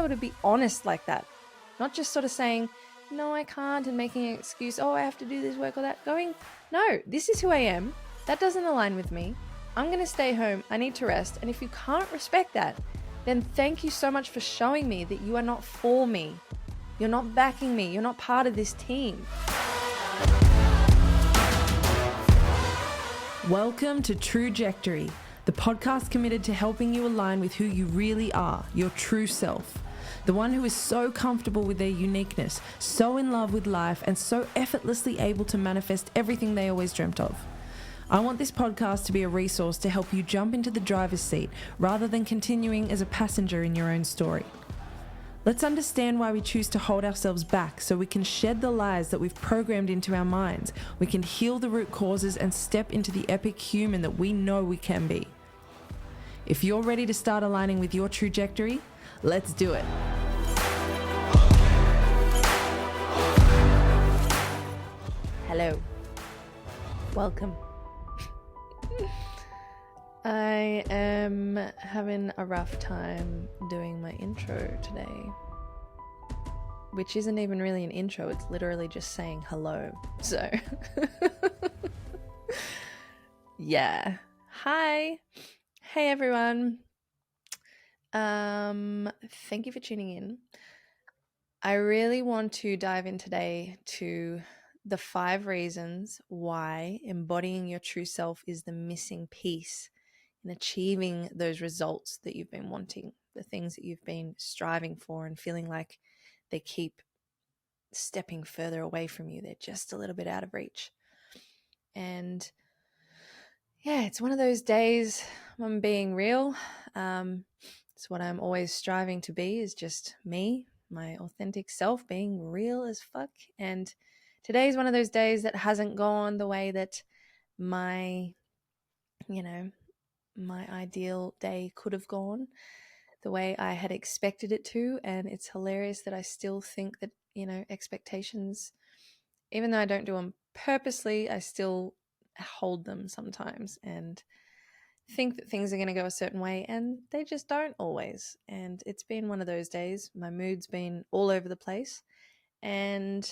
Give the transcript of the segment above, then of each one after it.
able to be honest like that, not just sort of saying, no, I can't, and making an excuse, oh, I have to do this work or that, going, no, this is who I am. That doesn't align with me. I'm going to stay home. I need to rest. And if you can't respect that, then thank you so much for showing me that you are not for me. You're not backing me. You're not part of this team. Welcome to Truejectory, the podcast committed to helping you align with who you really are, your true self. The one who is so comfortable with their uniqueness, so in love with life, and so effortlessly able to manifest everything they always dreamt of. I want this podcast to be a resource to help you jump into the driver's seat rather than continuing as a passenger in your own story. Let's understand why we choose to hold ourselves back so we can shed the lies that we've programmed into our minds. We can heal the root causes and step into the epic human that we know we can be. If you're ready to start aligning with your trajectory, let's do it. Hello. Welcome. I am having a rough time doing my intro today, which isn't even really an intro, it's literally just saying hello. So, yeah. Hi. Hey everyone. Thank you for tuning in. I really want to dive in today to the 5 reasons why embodying your true self is the missing piece in achieving those results that you've been wanting, the things that you've been striving for and feeling like they keep stepping further away from you. They're just a little bit out of reach. And yeah, it's one of those days I'm being real. It's what I'm always striving to be, is just me, my authentic self, being real as fuck. And today is one of those days that hasn't gone the way that my ideal day could have gone, the way I had expected it to. And it's hilarious that I still think that, expectations, even though I don't do them purposely, I still hold them sometimes and think that things are going to go a certain way, and they just don't always. And it's been one of those days. My mood's been all over the place. And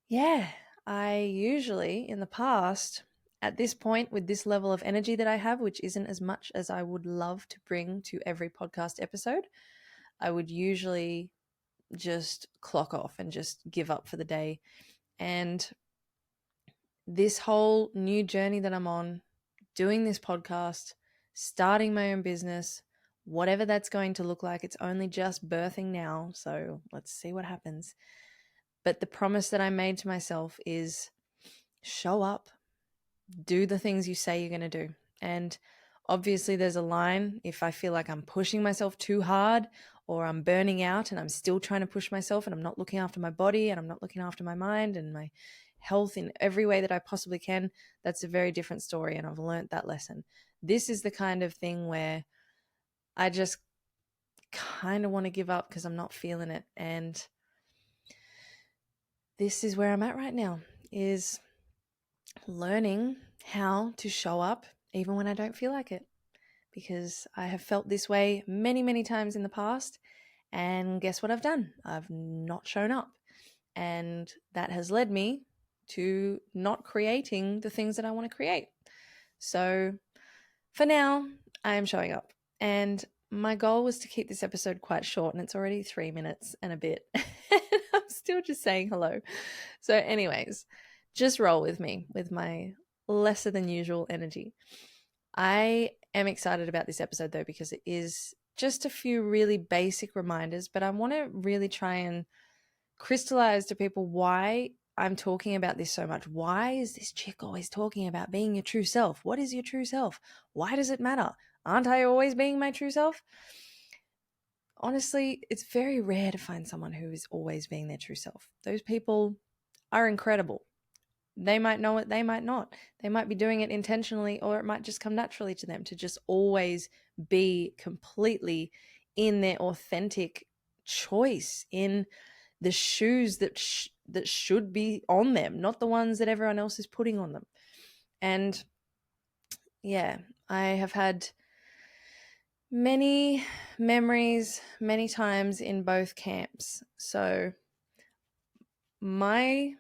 yeah, I usually in the past, at this point, with this level of energy that I have, which isn't as much as I would love to bring to every podcast episode, I would usually just clock off and just give up for the day. And this whole new journey that I'm on, doing this podcast, starting my own business, whatever that's going to look like, it's only just birthing now, so let's see what happens. But the promise that I made to myself is show up. Do the things you say you're going to do. And obviously there's a line. If I feel like I'm pushing myself too hard or I'm burning out and I'm still trying to push myself and I'm not looking after my body and I'm not looking after my mind and my health in every way that I possibly can, that's a very different story. And I've learned that lesson. This is the kind of thing where I just kind of want to give up because I'm not feeling it. And this is where I'm at right now, is learning how to show up even when I don't feel like it, because I have felt this way many, many times in the past. And guess what I've done? I've not shown up. And that has led me to not creating the things that I want to create. So for now, I am showing up. And my goal was to keep this episode quite short, and it's already 3 minutes and a bit. I'm still just saying hello. So anyways, just roll with me with my lesser than usual energy. I am excited about this episode though, because it is just a few really basic reminders, but I want to really try and crystallize to people why I'm talking about this so much. Why is this chick always talking about being your true self? What is your true self? Why does it matter? Aren't I always being my true self? Honestly, it's very rare to find someone who is always being their true self. Those people are incredible. They might know it, they might not. They might be doing it intentionally, or it might just come naturally to them to just always be completely in their authentic choice, in the shoes that should be on them, not the ones that everyone else is putting on them. And yeah, I have had Many memories, many times in both camps. So, my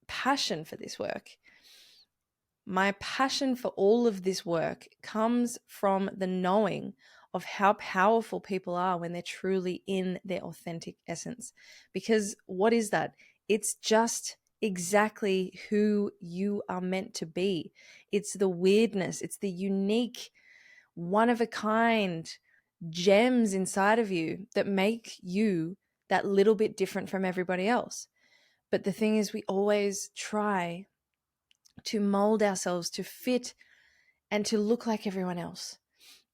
passion for this work, my passion for all of this work comes from the knowing of how powerful people are when they're truly in their authentic essence. Because what is that? It's just exactly who you are meant to be. It's the weirdness, it's the unique, one of a kind gems inside of you that make you that little bit different from everybody else. But the thing is, we always try to mold ourselves to fit and to look like everyone else.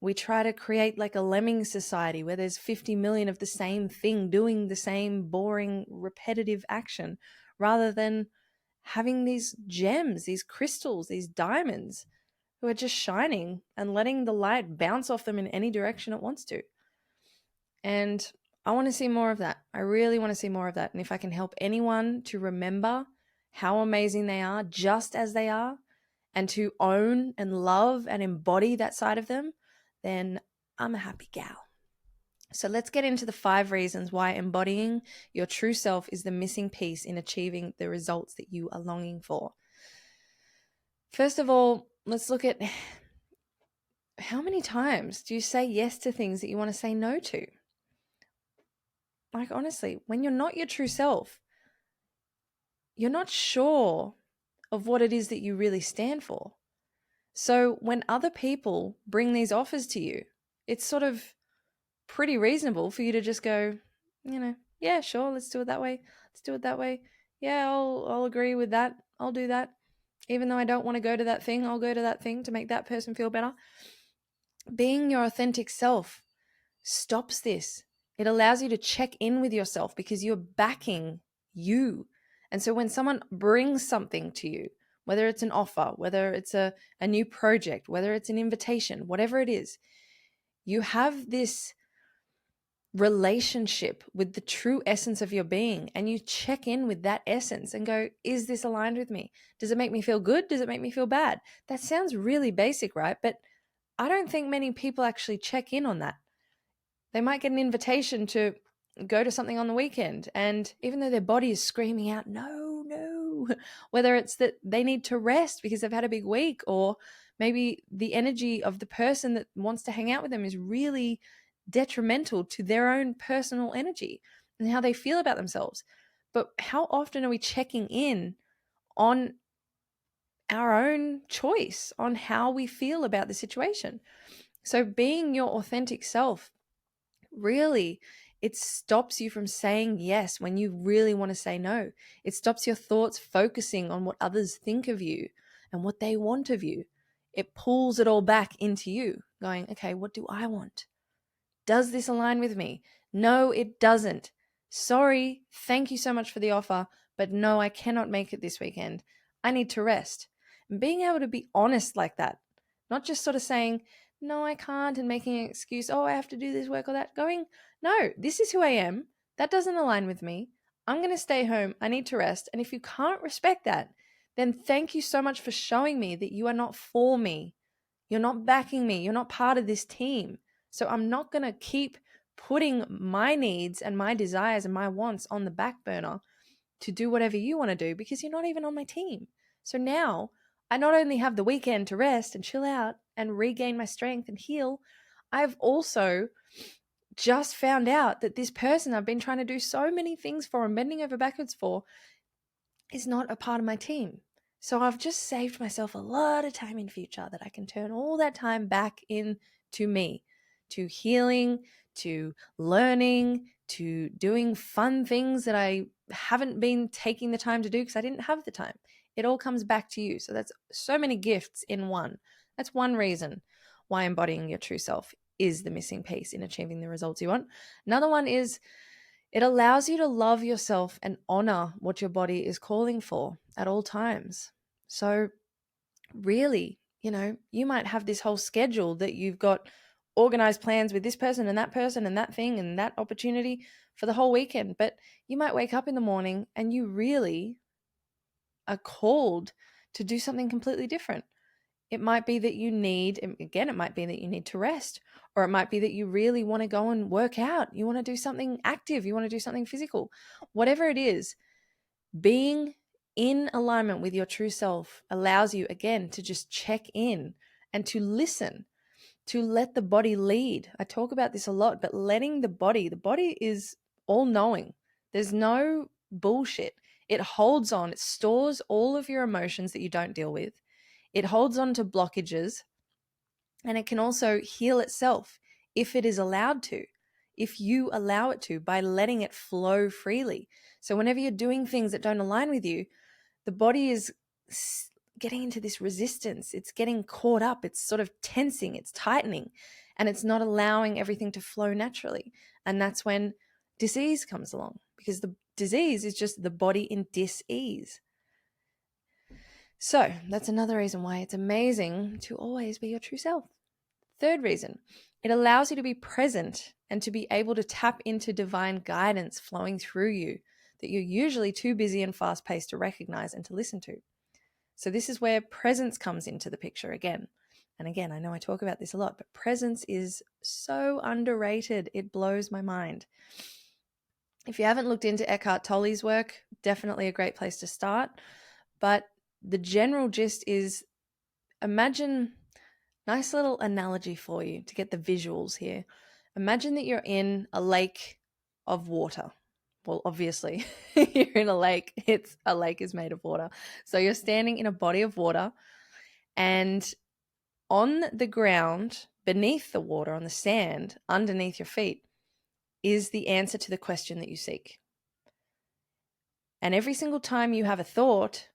We try to create like a lemming society where there's 50 million of the same thing doing the same boring, repetitive action, rather than having these gems, these crystals, these diamonds who are just shining and letting the light bounce off them in any direction it wants to. And I want to see more of that. I really want to see more of that. And if I can help anyone to remember how amazing they are just as they are, and to own and love and embody that side of them, then I'm a happy gal. So let's get into the 5 reasons why embodying your true self is the missing piece in achieving the results that you are longing for. First of all, let's look at how many times do you say yes to things that you want to say no to? Like, honestly, when you're not your true self, you're not sure of what it is that you really stand for. So when other people bring these offers to you, it's sort of pretty reasonable for you to just go, yeah, sure, let's do it that way. Let's do it that way. Yeah, I'll agree with that. I'll do that. Even though I don't want to go to that thing, I'll go to that thing to make that person feel better. Being your authentic self stops this. It allows you to check in with yourself because you're backing you. And so when someone brings something to you, whether it's an offer, whether it's a new project, whether it's an invitation, whatever it is, you have this relationship with the true essence of your being, and you check in with that essence and go, is this aligned with me? Does it make me feel good? Does it make me feel bad? That sounds really basic, right? But I don't think many people actually check in on that. They might get an invitation to go to something on the weekend, and even though their body is screaming out, no, no, whether it's that they need to rest because they've had a big week, or maybe the energy of the person that wants to hang out with them is really detrimental to their own personal energy and how they feel about themselves. But how often are we checking in on our own choice, on how we feel about the situation? So being your authentic self, really, it stops you from saying yes when you really want to say no. It stops your thoughts focusing on what others think of you and what they want of you. It pulls it all back into you, going, okay, what do I want? Does this align with me? No, it doesn't. Sorry, thank you so much for the offer, but no, I cannot make it this weekend. I need to rest. And being able to be honest like that, not just sort of saying, no, I can't, and making an excuse, oh, I have to do this work or that, going, no, this is who I am. That doesn't align with me. I'm going to stay home. I need to rest. And if you can't respect that, then thank you so much for showing me that you are not for me. You're not backing me. You're not part of this team. So I'm not going to keep putting my needs and my desires and my wants on the back burner to do whatever you want to do because you're not even on my team. So now I not only have the weekend to rest and chill out and regain my strength and heal, I've also just found out that this person I've been trying to do so many things for and bending over backwards for is not a part of my team. So I've just saved myself a lot of time in future that I can turn all that time back into me, to healing, to learning, to doing fun things that I haven't been taking the time to do because I didn't have the time. It all comes back to you. So that's so many gifts in one. That's one reason why embodying your true self is the missing piece in achieving the results you want. Another one is it allows you to love yourself and honor what your body is calling for at all times. So, really, you might have this whole schedule that you've got organized plans with this person and that thing and that opportunity for the whole weekend. But you might wake up in the morning and you really are called to do something completely different. It might be that you need, again, it might be that you need to rest, or it might be that you really want to go and work out. You want to do something active. You want to do something physical. Whatever it is, being in alignment with your true self allows you, again, to just check in and to listen, to let the body lead. I talk about this a lot, but letting the body is all knowing. There's no bullshit. It holds on, it stores all of your emotions that you don't deal with. It holds on to blockages, and it can also heal itself if it is allowed to, if you allow it to, by letting it flow freely. So whenever you're doing things that don't align with you, the body is getting into this resistance. It's getting caught up. It's sort of tensing, it's tightening, and it's not allowing everything to flow naturally. And that's when disease comes along, because the disease is just the body in dis-ease. So that's another reason why it's amazing to always be your true self. Third reason, it allows you to be present and to be able to tap into divine guidance flowing through you that you're usually too busy and fast-paced to recognize and to listen to. So this is where presence comes into the picture again. And again, I know I talk about this a lot, but presence is so underrated. It blows my mind. If you haven't looked into Eckhart Tolle's work, definitely a great place to start. But the general gist is, imagine, nice little analogy for you to get the visuals here. Imagine that you're in a lake of water. Well, obviously, you're in a lake. A lake is made of water. So you're standing in a body of water, and on the ground, beneath the water, on the sand, underneath your feet, is the answer to the question that you seek. And every single time you have a thought,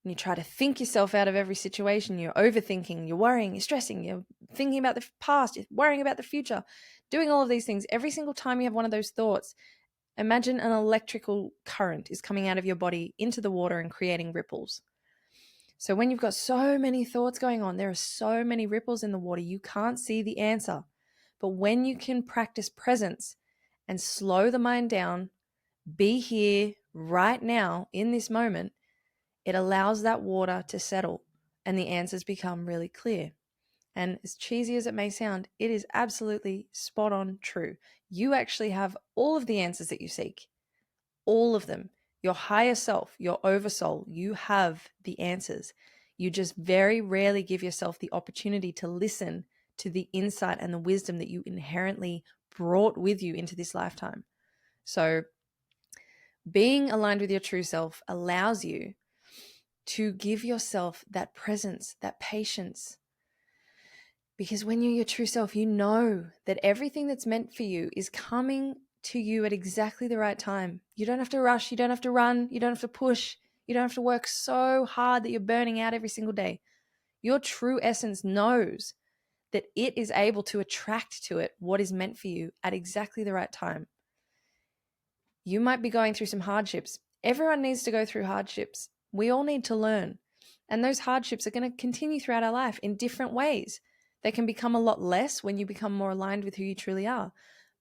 and you try to think yourself out of every situation, you're overthinking, you're worrying, you're stressing, you're thinking about the past, you're worrying about the future, doing all of these things. Every single time you have one of those thoughts, imagine an electrical current is coming out of your body into the water and creating ripples. So when you've got so many thoughts going on, there are so many ripples in the water, you can't see the answer. But when you can practice presence and slow the mind down, be here right now in this moment, it allows that water to settle and the answers become really clear. And as cheesy as it may sound, it is absolutely spot on true. You actually have all of the answers that you seek, all of them. Your higher self, your oversoul, you have the answers. You just very rarely give yourself the opportunity to listen to the insight and the wisdom that you inherently brought with you into this lifetime. So being aligned with your true self allows you to give yourself that presence, that patience. Because when you're your true self, you know that everything that's meant for you is coming to you at exactly the right time. You don't have to rush, you don't have to run, you don't have to push, you don't have to work so hard that you're burning out every single day. Your true essence knows that it is able to attract to it what is meant for you at exactly the right time. You might be going through some hardships. Everyone needs to go through hardships. We all need to learn. And those hardships are going to continue throughout our life in different ways. They can become a lot less when you become more aligned with who you truly are.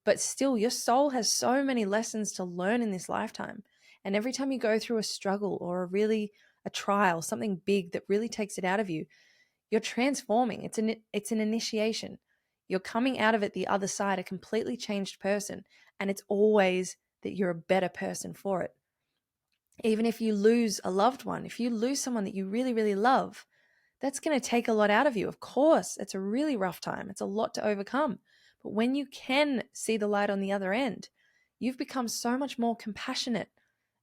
But still, your soul has so many lessons to learn in this lifetime. And every time you go through a struggle or a trial, something big that really takes it out of you, you're transforming. It's an initiation. You're coming out of it the other side, a completely changed person. And it's always that you're a better person for it. Even if you lose a loved one, if you lose someone that you really, really love, that's going to take a lot out of you. Of course, it's a really rough time. It's a lot to overcome. But when you can see the light on the other end, you've become so much more compassionate,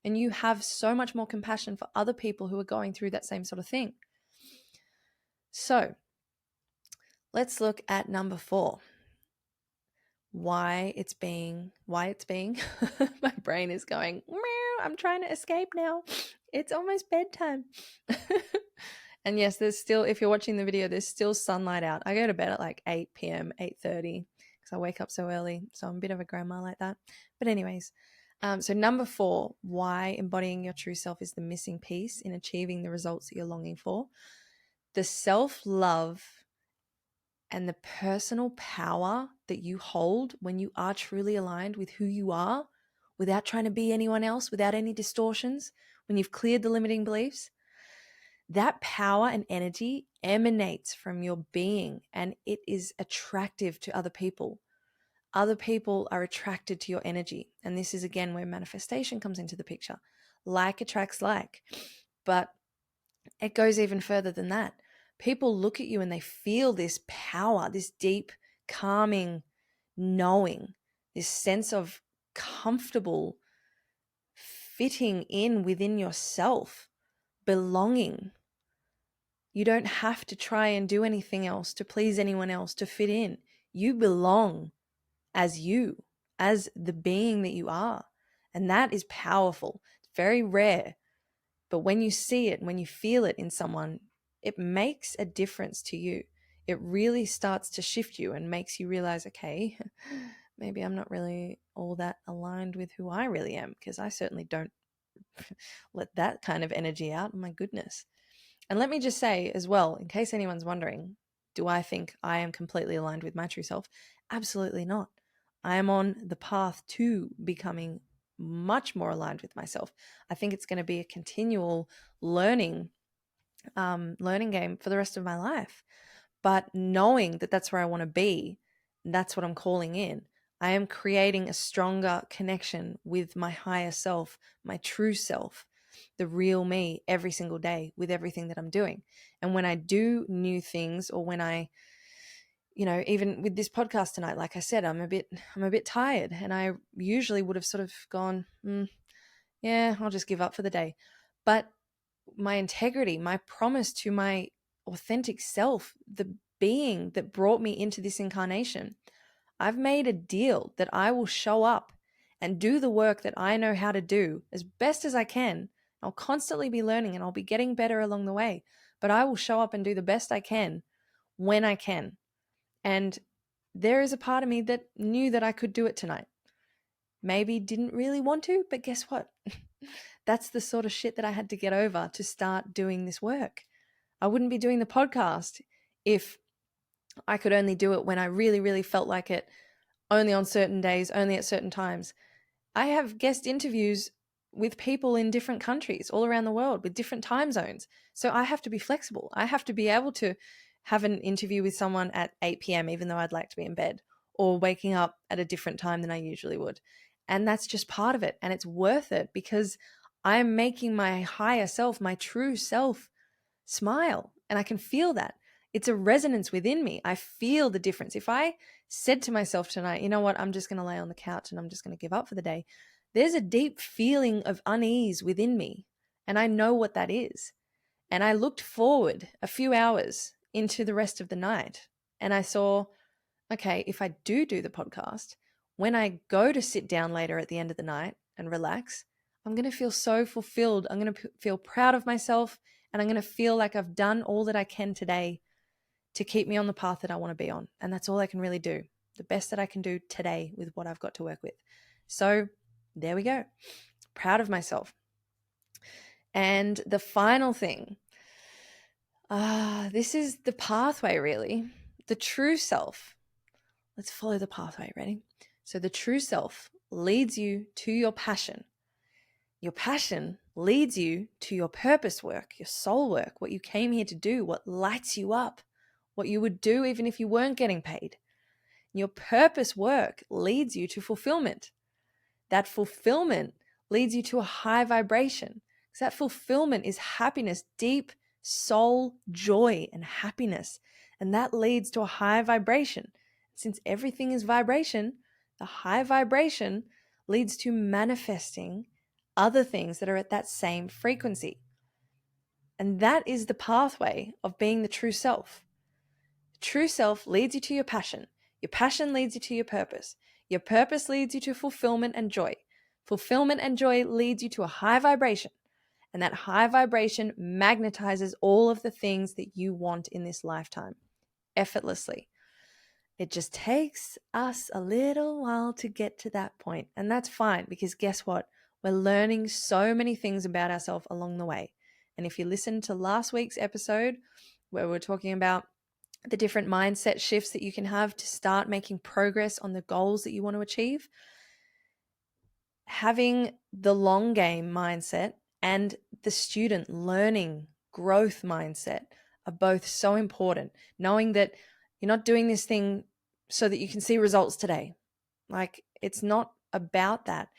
and you have so much more compassion for other people who are going through that same sort of thing. So let's look at number 4. Why it's being my brain is going, meow, I'm trying to escape now. It's almost bedtime. And yes, there's still, if you're watching the video, there's still sunlight out. I go to bed at like 8 p.m., 8:30 because I wake up so early. So I'm a bit of a grandma like that. But anyways, so number 4, why embodying your true self is the missing piece in achieving the results that you're longing for. The self-love and the personal power that you hold when you are truly aligned with who you are, without trying to be anyone else, without any distortions, when you've cleared the limiting beliefs, that power and energy emanates from your being, and it is attractive to other people. Other people are attracted to your energy. And this is again where manifestation comes into the picture. Like attracts like. But it goes even further than that. People look at you and they feel this power, this deep, calming knowing, this sense of comfortable fitting in within yourself, belonging. You don't have to try and do anything else to please anyone else to fit in. You belong as you, as the being that you are. And that is powerful. It's very rare. But when you see it, when you feel it in someone, it makes a difference to you. It really starts to shift you and makes you realize, okay, maybe I'm not really all that aligned with who I really am, because I certainly don't let that kind of energy out. My goodness. And let me just say as well, in case anyone's wondering, do I think I am completely aligned with my true self? Absolutely not. I am on the path to becoming much more aligned with myself. I think it's going to be a continual learning game for the rest of my life. But knowing that that's where I want to be, that's what I'm calling in. I am creating a stronger connection with my higher self, my true self, the real me every single day with everything that I'm doing. And when I do new things, or when I, even with this podcast tonight, like I said, I'm a bit tired, and I usually would have sort of gone, yeah, I'll just give up for the day. But my integrity, my promise to my authentic self, the being that brought me into this incarnation, I've made a deal that I will show up and do the work that I know how to do as best as I can. I'll constantly be learning and I'll be getting better along the way, but I will show up and do the best I can when I can. And there is a part of me that knew that I could do it tonight. Maybe didn't really want to, but guess what? That's the sort of shit that I had to get over to start doing this work. I wouldn't be doing the podcast if I could only do it when I really, really felt like it, only on certain days, only at certain times. I have guest interviews with people in different countries all around the world with different time zones. So I have to be flexible. I have to be able to have an interview with someone at 8 p.m., even though I'd like to be in bed, or waking up at a different time than I usually would. And that's just part of it. And it's worth it because I'm making my higher self, my true self, smile. And I can feel that. It's a resonance within me. I feel the difference. If I said to myself tonight, you know what, I'm just going to lay on the couch and I'm just going to give up for the day, there's a deep feeling of unease within me. And I know what that is. And I looked forward a few hours into the rest of the night and I saw, okay, if I do the podcast, when I go to sit down later at the end of the night and relax, I'm going to feel so fulfilled. I'm going to feel proud of myself, and I'm going to feel like I've done all that I can today to keep me on the path that I want to be on. And that's all I can really do. The best that I can do today with what I've got to work with. So there we go. Proud of myself. And the final thing, this is the pathway, really. The true self. Let's follow the pathway. Ready? So the true self leads you to your passion. Your passion leads you to your purpose work, your soul work, what you came here to do, what lights you up, what you would do even if you weren't getting paid. Your purpose work leads you to fulfillment. That fulfillment leads you to a high vibration. Because that fulfillment is happiness, deep soul joy and happiness. And that leads to a high vibration. Since everything is vibration, the high vibration leads to manifesting other things that are at that same frequency. And that is the pathway of being the true self. True self leads you to your passion. Your passion leads you to your purpose. Your purpose leads you to fulfillment and joy. Fulfillment and joy leads you to a high vibration. And that high vibration magnetizes all of the things that you want in this lifetime effortlessly. It just takes us a little while to get to that point. And that's fine, because guess what? We're learning so many things about ourselves along the way. And if you listen to last week's episode where we're talking about the different mindset shifts that you can have to start making progress on the goals that you want to achieve, having the long game mindset and the student learning growth mindset are both so important. Knowing that you're not doing this thing so that you can see results today. Like, it's not about that.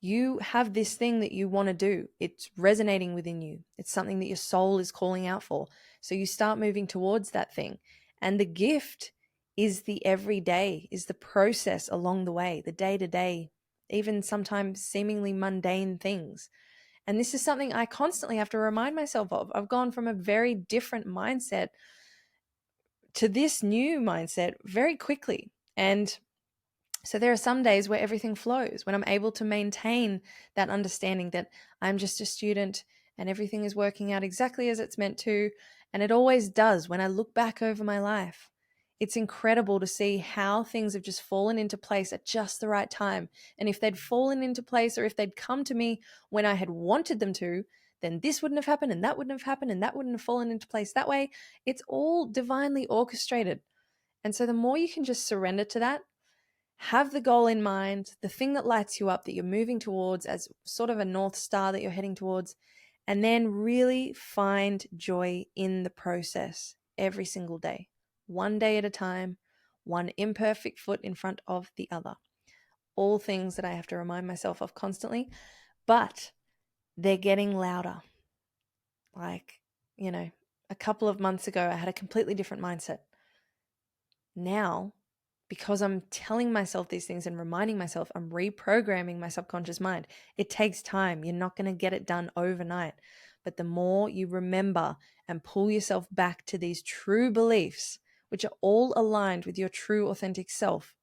You have this thing that you want to do. It's resonating within you. It's something that your soul is calling out for. So you start moving towards that thing. And the gift is the everyday, is the process along the way, the day-to-day, even sometimes seemingly mundane things. And this is something I constantly have to remind myself of. I've gone from a very different mindset to this new mindset very quickly. And so there are some days where everything flows, when I'm able to maintain that understanding that I'm just a student and everything is working out exactly as it's meant to. And it always does when I look back over my life. It's incredible to see how things have just fallen into place at just the right time. And if they'd fallen into place, or if they'd come to me when I had wanted them to, then this wouldn't have happened and that wouldn't have happened and that wouldn't have fallen into place that way. It's all divinely orchestrated. And so the more you can just surrender to that, have the goal in mind, the thing that lights you up, that you're moving towards as sort of a North Star that you're heading towards, and then really find joy in the process every single day, one day at a time, one imperfect foot in front of the other. All things that I have to remind myself of constantly, but they're getting louder. Like, a couple of months ago, I had a completely different mindset. Now, because I'm telling myself these things and reminding myself, I'm reprogramming my subconscious mind. It takes time. You're not going to get it done overnight. But the more you remember and pull yourself back to these true beliefs, which are all aligned with your true authentic self,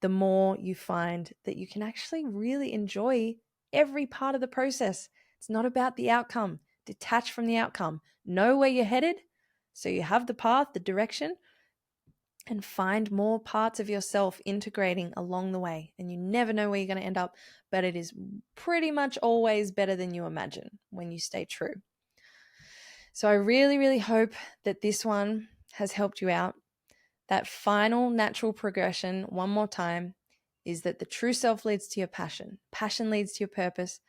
the more you find that you can actually really enjoy every part of the process. It's not about the outcome. Detach from the outcome. Know where you're headed, so you have the path, the direction, and find more parts of yourself integrating along the way. And you never know where you're going to end up, but it is pretty much always better than you imagine when you stay true. So I really, really hope that this one has helped you out. That final natural progression, one more time, is that the true self leads to your passion. Passion leads to your purpose.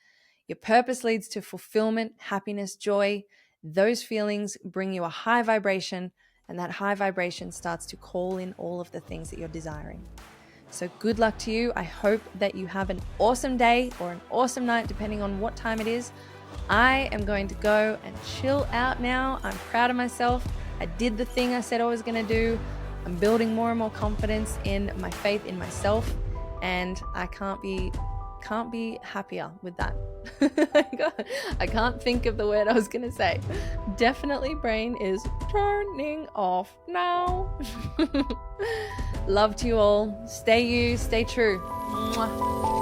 Your purpose leads to fulfillment, happiness, joy. Those feelings bring you a high vibration, and that high vibration starts to call in all of the things that you're desiring. So good luck to you. I hope that you have an awesome day or an awesome night, depending on what time it is. I am going to go and chill out now. I'm proud of myself. I did the thing I said I was going to do. I'm building more and more confidence in my faith in myself, and I can't be happier with that. I can't think of the word I was going to say. Definitely brain is turning off now. Love to you all. Stay you, stay true. Mwah.